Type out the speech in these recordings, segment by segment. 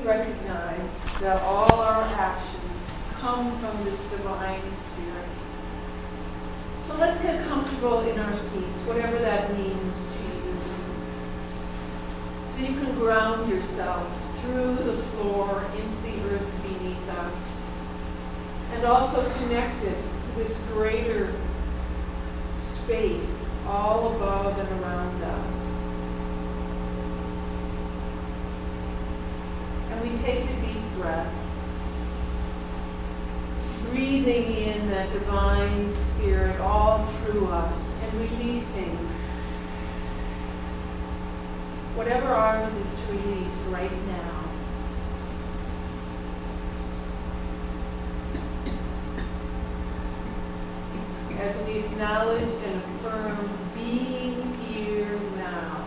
recognize that all our actions come from this divine spirit. So let's get comfortable in our seats, whatever that means to you. So you can ground yourself through the floor into the earth beneath us, and also connected to this greater space all above and around us. And we take a deep breath, breathing in that divine spirit all through us and releasing whatever ours is to release right now. As we acknowledge and affirm being here now,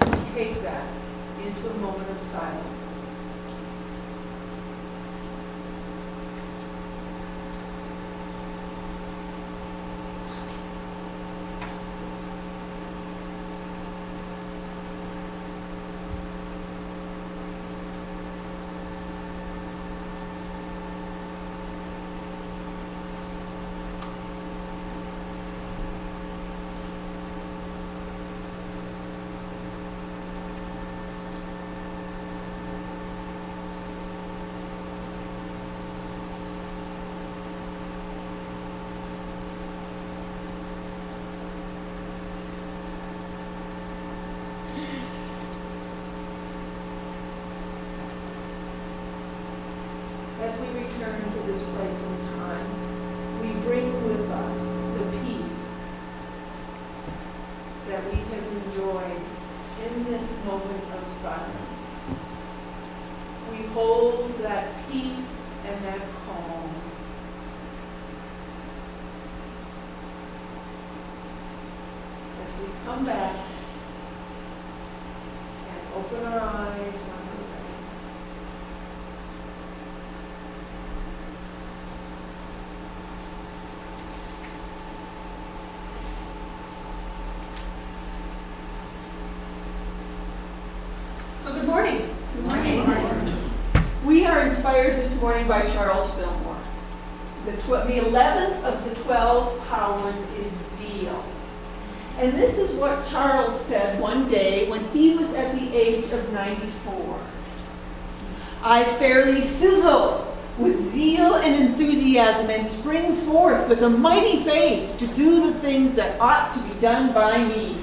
we take that into a moment of silence. As we return to this place and time, we bring with us the peace that we have enjoyed in this moment of silence. We hold that peace and that calm. As we come back and open our eyes when we're ready. Good morning. Good morning. We are inspired this morning by Charles Fillmore. The 11th of the 12 powers is zeal. And this is what Charles said one day when he was at the age of 94. I fairly sizzle with zeal and enthusiasm and spring forth with a mighty faith to do the things that ought to be done by me.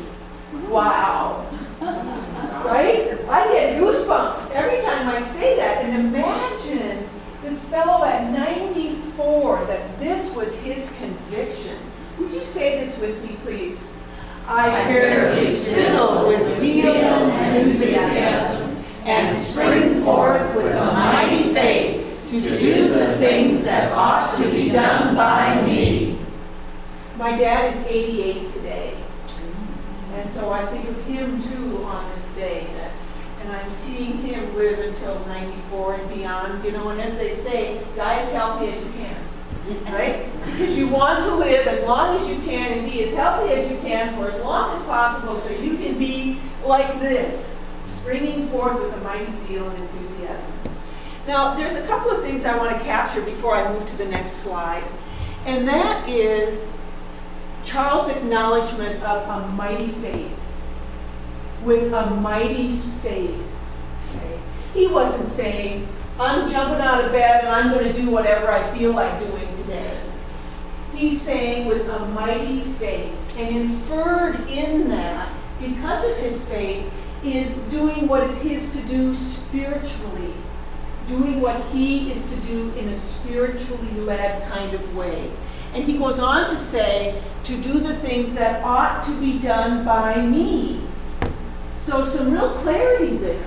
Wow. Right? I get goosebumps every time I say that. And imagine this fellow at 94, that this was his conviction. Would you say this with me, please? I fairly sizzle with zeal and enthusiasm and spring forth with a mighty faith to do the things that ought to be done by me. My dad is 88 today. And so I think of him too on this day, and I'm seeing him live until 94 and beyond, and as they say, die as healthy as you can, right? Because you want to live as long as you can and be as healthy as you can for as long as possible so you can be like this, springing forth with a mighty zeal and enthusiasm. Now, there's a couple of things I want to capture before I move to the next slide, and that is Charles' acknowledgement of a mighty faith. With a mighty faith. Okay? He wasn't saying, I'm jumping out of bed and I'm going to do whatever I feel like doing today. He's saying with a mighty faith. And inferred in that, because of his faith, is doing what is his to do spiritually. Doing what he is to do in a spiritually led kind of way. And he goes on to say, to do the things that ought to be done by me. So some real clarity there.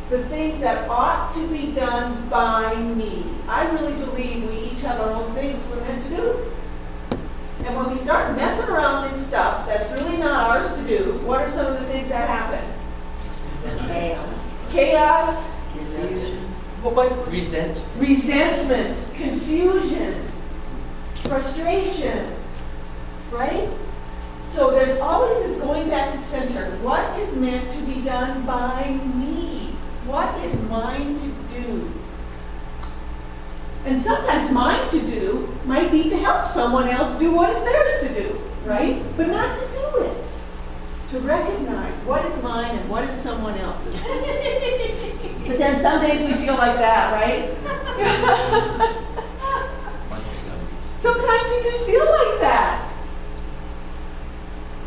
The things that ought to be done by me. I really believe we each have our own things we're meant to do. And when we start messing around in stuff that's really not ours to do, what are some of the things that happen? Chaos. Resentment. Confusion. Frustration. Right? So there's always this going back to center. What is meant to be done by me? What is mine to do? And sometimes mine to do might be to help someone else do what is theirs to do, right? But not to do it. To recognize what is mine and what is someone else's. But then some days we feel like that, right? Sometimes we just feel like that.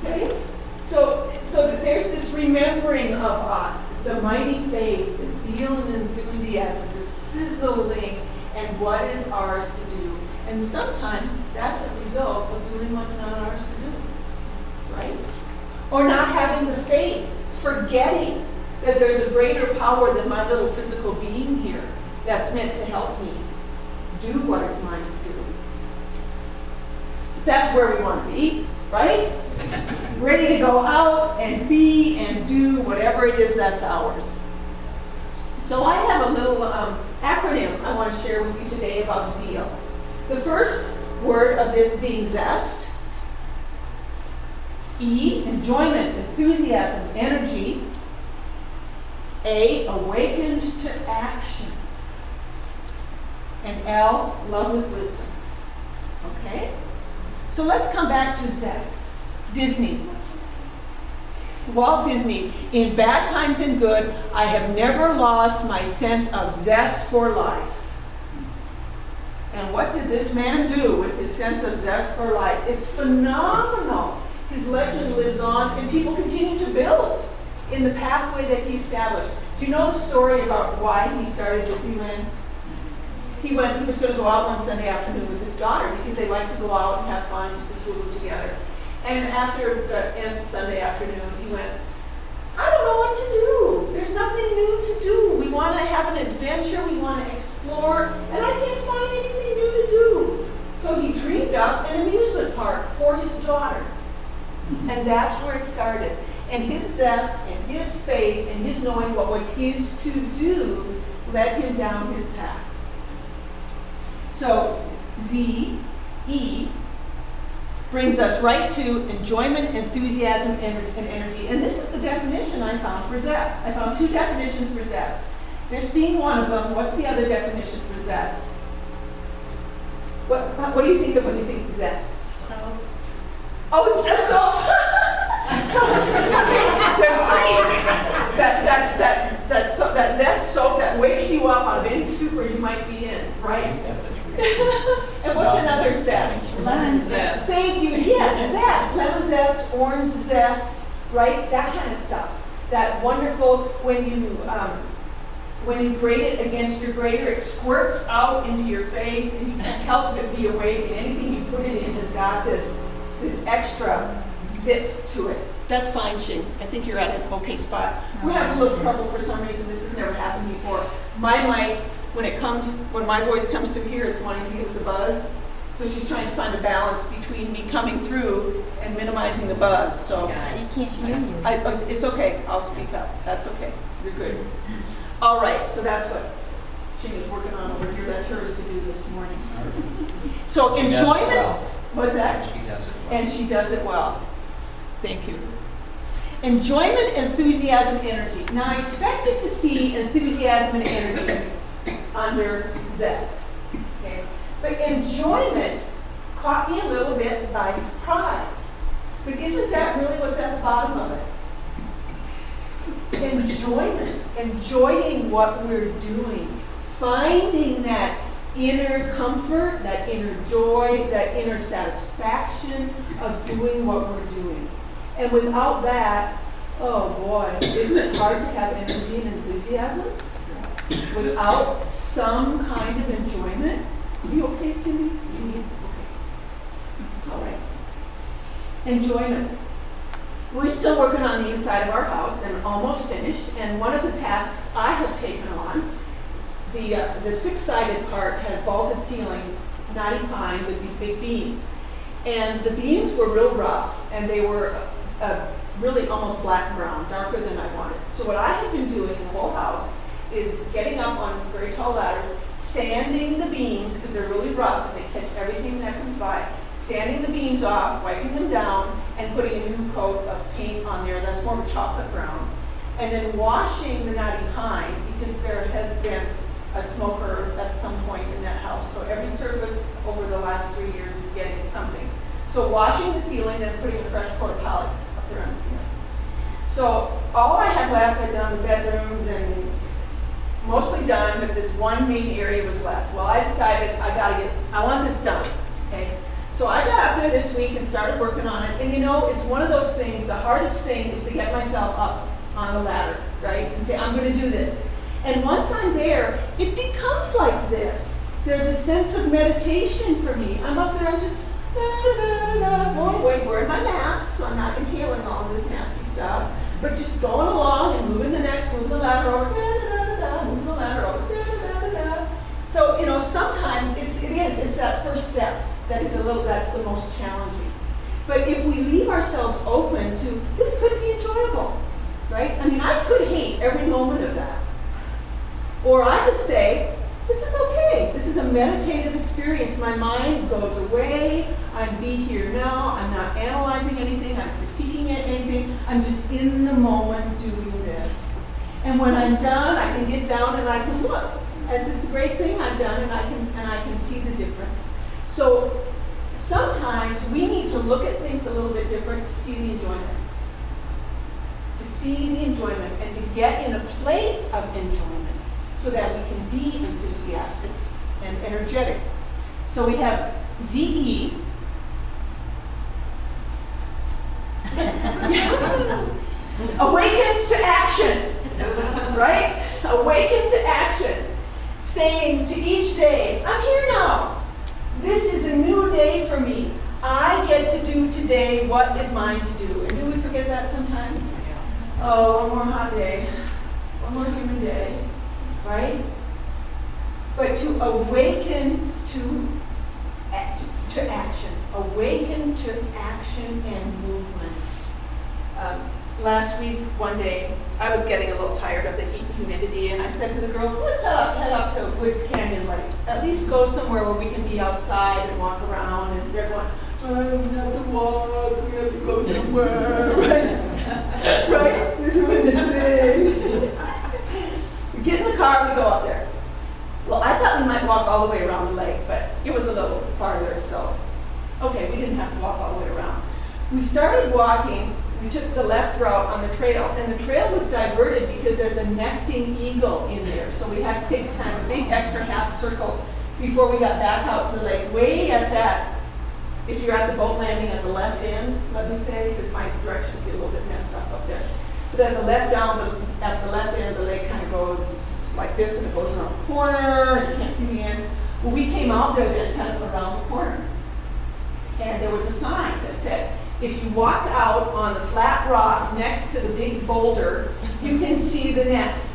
Okay? So that there's this remembering of us, the mighty faith, the zeal and enthusiasm, the sizzling, and what is ours to do. And sometimes that's a result of doing what's not ours to do, right? Or not having the faith, forgetting that there's a greater power than my little physical being here that's meant to help me do what is mine to do. That's where we want to be, right? Ready to go out and be and do whatever it is that's ours. So I have a little acronym I want to share with you today about zeal. The first word of this being zest. E, enjoyment, enthusiasm, energy. A, awakened to action. And L, love with wisdom. Okay? So let's come back to zest. Disney. Walt Disney, in bad times and good, I have never lost my sense of zest for life. And what did this man do with his sense of zest for life? It's phenomenal. His legend lives on, and people continue to build in the pathway that he established. Do you know the story about why he started Disneyland? He was going to go out one Sunday afternoon with his daughter because they like to go out and have fun, just the two of them together. And after the end Sunday afternoon, he went, I don't know what to do. There's nothing new to do. We want to have an adventure. We want to explore. And I can't find anything new to do. So he dreamed up an amusement park for his daughter. And that's where it started. And his zest and his faith and his knowing what was his to do led him down his path. So Z-E brings us right to enjoyment, enthusiasm, and energy. And this is the definition I found for zest. I found two definitions for zest. This being one of them. What's the other definition for zest? What do you think of when you think zest? So. Oh, it's just so. There's three. That zest soap that wakes you up out of any stupor you might be in, right? And what's another zest? Lemon zest. Thank you. Yes, zest. Lemon zest, orange zest, right? That kind of stuff. That wonderful when you grate it against your grater, it squirts out into your face, and you can't help but be awake. And anything you put it in has got this extra zip to it. That's fine, Shing. I think you're at an okay spot. We're having a little trouble for some reason. This has never happened before. My mic, when my voice comes through here, it's wanting to give us a buzz. So she's trying to find a balance between me coming through and minimizing the buzz. So You can't hear you. it's okay. I'll speak up. That's okay. You're good. All right. So that's what Shing is working on over here. That's hers to do this morning. So She does it enjoyment. well. What's that? She does it well. And she does it well. Thank you. Enjoyment, enthusiasm, energy. Now I expected to see enthusiasm and energy under zest. Okay? But enjoyment caught me a little bit by surprise. But isn't that really what's at the bottom of it? Enjoyment. Enjoying what we're doing. Finding that inner comfort, that inner joy, that inner satisfaction of doing what we're doing. And without that, oh boy, isn't it hard to have energy and enthusiasm? Without some kind of enjoyment? Are you okay, Cindy? Okay. All right. Enjoyment. We're still working on the inside of our house and almost finished. And one of the tasks I have taken on, the six-sided part has vaulted ceilings, knotty pine with these big beams. And the beams were real rough, and they were really almost black-brown, darker than I wanted. So what I have been doing in the whole house is getting up on very tall ladders, sanding the beams, because they're really rough and they catch everything that comes by, sanding the beams off, wiping them down, and putting a new coat of paint on there that's more of a chocolate brown. And then washing the knotty pine, because there has been a smoker at some point in that house. So every surface over the last 3 years is getting something. So washing the ceiling and putting a fresh coat of polish up there on the ceiling. So all I had left, I'd done the bedrooms and mostly done, but this one main area was left. Well, I decided I want this done, okay? So I got up there this week and started working on it. And you know, it's one of those things, the hardest thing is to get myself up on the ladder, right? And say, I'm gonna do this. And once I'm there, it becomes like this. There's a sense of meditation for me. I'm up there, I'm just going away, wearing my mask, so I'm not inhaling all of this nasty stuff, but just going along and moving the next, moving the ladder over, moving the ladder over, So, you know, sometimes it's that first step that's the most challenging. But if we leave ourselves open to, this could be enjoyable, right? I mean, I could hate every moment of that. Or I could say, this is okay. This is a meditative experience. My mind goes away. I'm be here now. I'm not analyzing anything. I'm critiquing anything. I'm just in the moment doing this. And when I'm done, I can get down and I can look at this great thing I've done, and I can see the difference. So sometimes we need to look at things a little bit different to see the enjoyment. To see the enjoyment and to get in a place of enjoyment so that we can be enthusiastic and energetic. So we have ZE. Awaken to action, right? Awaken to action. Saying to each day, I'm here now. This is a new day for me. I get to do today what is mine to do. And do we forget that sometimes? Oh, one more hot day. One more human day. Right? But to awaken to action. Awaken to action and movement. Last week, one day, I was getting a little tired of the heat and humidity, and I said to the girls, let's head up to Woods Canyon Lake. At least go somewhere where we can be outside and walk around. And they're going, oh, we have to walk, we have to go somewhere. Right? Right? They're doing this thing. We get in the car, we go up there. Well, I thought we might walk all the way around the lake, but it was a little farther, so okay, we didn't have to walk all the way around. We started walking. We took the left route on the trail, and the trail was diverted because there's a nesting eagle in there. So we had to take kind of a big extra half circle before we got back out to the lake. Way at that, if you're at the boat landing at the left end, let me say, because my directions get a little bit messed up there. But at the left end, the lake kind of goes like this, and it goes around the corner, and you can't see the end. Well, we came out there then kind of around the corner, and there was a sign that said, if you walk out on the flat rock next to the big boulder, you can see the nest.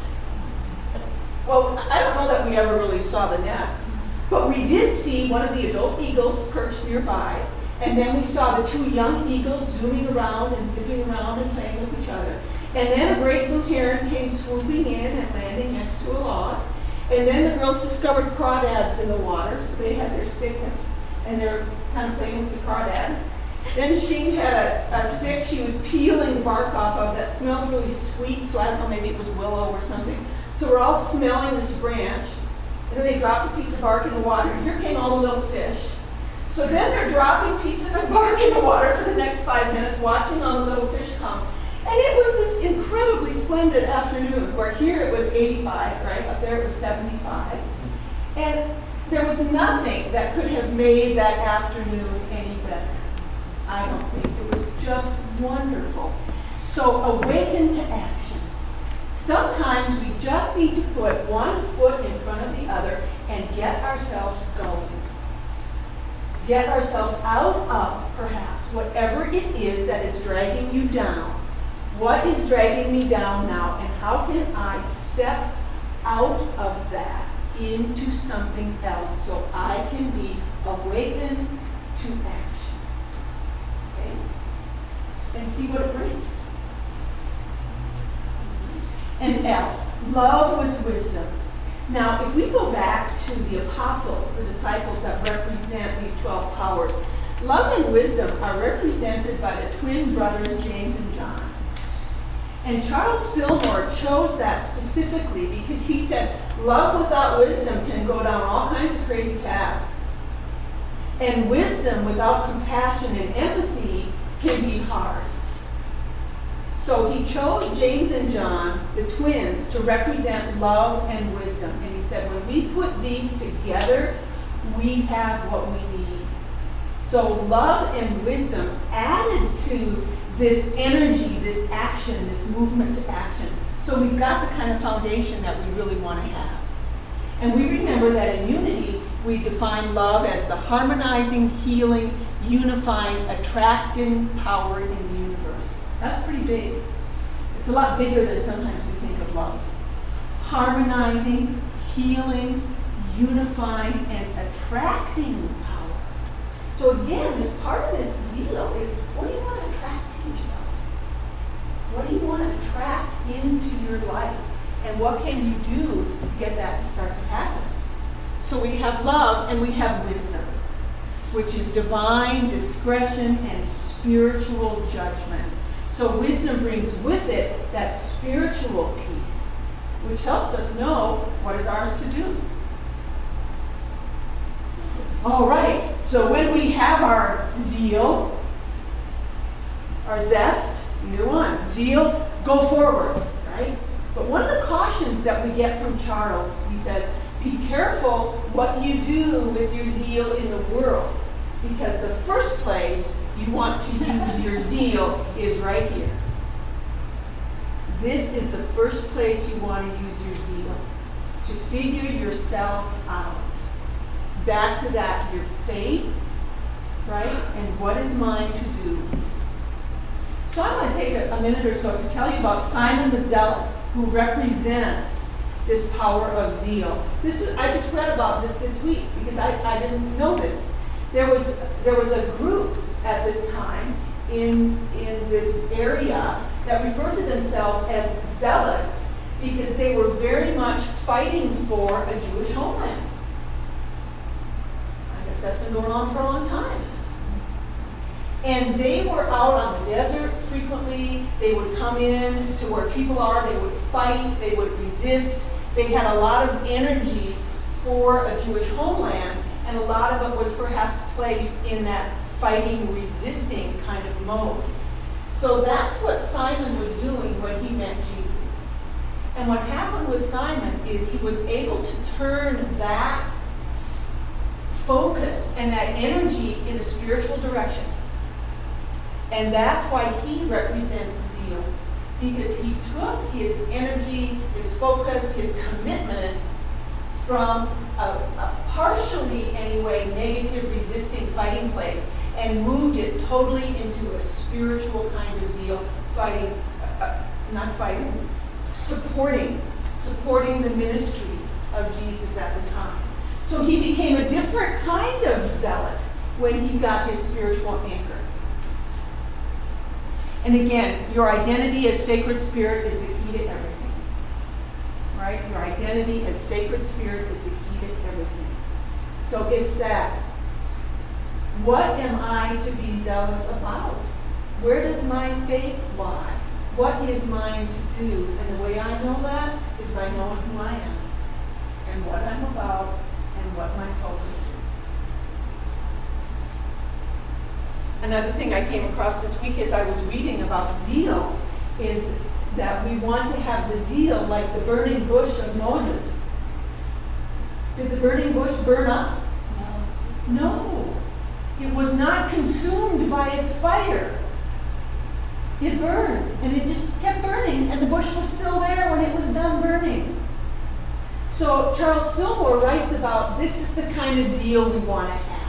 Well, I don't know that we ever really saw the nest, but we did see one of the adult eagles perched nearby, and then we saw the two young eagles zooming around and zipping around and playing with each other. And then a great blue heron came swooping in and landing next to a log. And then the girls discovered crawdads in the water, so they had their stick and they're kind of playing with the crawdads. Then she had a stick she was peeling the bark off of that smelled really sweet, so I don't know, maybe it was willow or something. So we're all smelling this branch, and then they dropped a piece of bark in the water, and here came all the little fish. So then they're dropping pieces of bark in the water for the next 5 minutes, watching all the little fish come. And it was this incredibly splendid afternoon, where here it was 85, right? Up there it was 75. And there was nothing that could have made that afternoon any better. I don't think. It was just wonderful. So awaken to action. Sometimes we just need to put one foot in front of the other and get ourselves going. Get ourselves out of, perhaps, whatever it is that is dragging you down. What is dragging me down now, and how can I step out of that into something else so I can be awakened to action? And see what it brings. And L, love with wisdom. Now, if we go back to the apostles, the disciples that represent these 12 powers, love and wisdom are represented by the twin brothers James and John. And Charles Fillmore chose that specifically because he said, Love without wisdom can go down all kinds of crazy paths. And wisdom without compassion and empathy can be hard. So he chose James and John, the twins, to represent love and wisdom. And he said, when we put these together, we have what we need. So love and wisdom added to this energy, this action, this movement to action. So we've got the kind of foundation that we really want to have. And we remember that in unity, we define love as the harmonizing, healing, unifying, attracting power in the universe. That's pretty big. It's a lot bigger than sometimes we think of love. Harmonizing, healing, unifying, and attracting power. So again, this part of this zeal is, what do you want to attract to yourself? What do you want to attract into your life? And what can you do to get that to start to happen? So we have love and we have wisdom, which is divine discretion and spiritual judgment. So wisdom brings with it that spiritual peace, which helps us know what is ours to do. All right, so when we have our zeal, our zest, either one, zeal, go forward, right? But one of the cautions that we get from Charles, he said, be careful what you do with your zeal in the world, because the first place you want to use your zeal is right here. This is the first place you want to use your zeal, to figure yourself out. Back to that, your faith, right? And what is mine to do? So I want to take a minute or so to tell you about Simon the Zealot, who represents this power of zeal. I just read about this week because I didn't know this. There was a group at this time in this area that referred to themselves as zealots because they were very much fighting for a Jewish homeland. I guess that's been going on for a long time. And they were out on the desert frequently. They would come in to where people are. They would fight. They would resist. They had a lot of energy for a Jewish homeland, and a lot of it was perhaps placed in that fighting, resisting kind of mode. So that's what Simon was doing when he met Jesus. And what happened with Simon is he was able to turn that focus and that energy in a spiritual direction. And that's why he represents zeal, because he took his energy, his focus, his commitment from a partially, anyway, negative, resisting, fighting place and moved it totally into a spiritual kind of zeal, supporting the ministry of Jesus at the time. So he became a different kind of zealot when he got his spiritual anchor. And again, your identity as sacred spirit is the key to everything. Right? Your identity as sacred spirit is the key to everything. So it's that. What am I to be zealous about? Where does my faith lie? What is mine to do? And the way I know that is by knowing who I am and what I'm about and what my focus is. Another thing I came across this week as I was reading about zeal is that we want to have the zeal like the burning bush of Moses. Did the burning bush burn up? No. It was not consumed by its fire. It burned, and it just kept burning, and the bush was still there when it was done burning. So Charles Fillmore writes about this is the kind of zeal we want to have.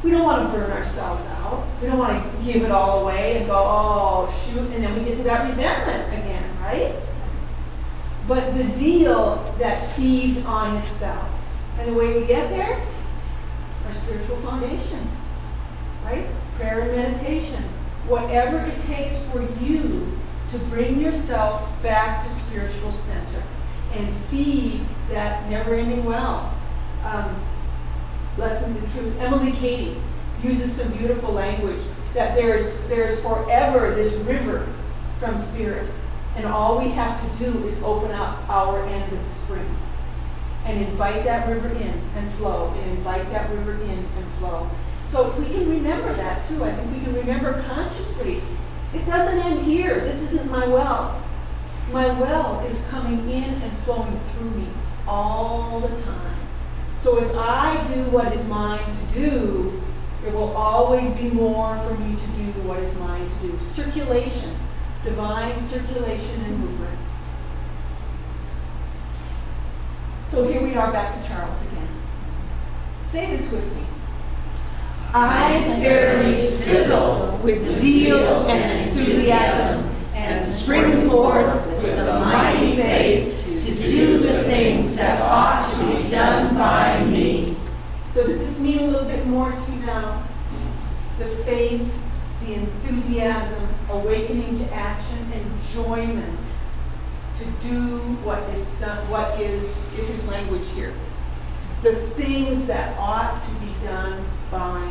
We don't want to burn ourselves out. We don't want to give it all away and go, oh, shoot, and then we get to that resentment again, right? But the zeal that feeds on itself. And the way we get there? Our spiritual foundation, right? Prayer and meditation. Whatever it takes for you to bring yourself back to spiritual center and feed that never-ending well. Lessons in Truth. Emily Cady uses some beautiful language that there's forever this river from spirit, and all we have to do is open up our end of the spring. and invite that river in and flow, and invite that river in and flow. So we can remember that too. I think we can remember consciously. It doesn't end here. This isn't my well. My well is coming in and flowing through me all the time. So as I do what is mine to do, there will always be more for me to do what is mine to do. Circulation, divine circulation and movement. So here we are back to Charles again. Say this with me. I fairly sizzle with zeal and enthusiasm, and spring forth with a mighty faith to do the things that ought to be done by me. So does this mean a little bit more to you now? Yes. The faith, the enthusiasm, awakening to action, enjoyment to do what is done, what is, in his language here, the things that ought to be done by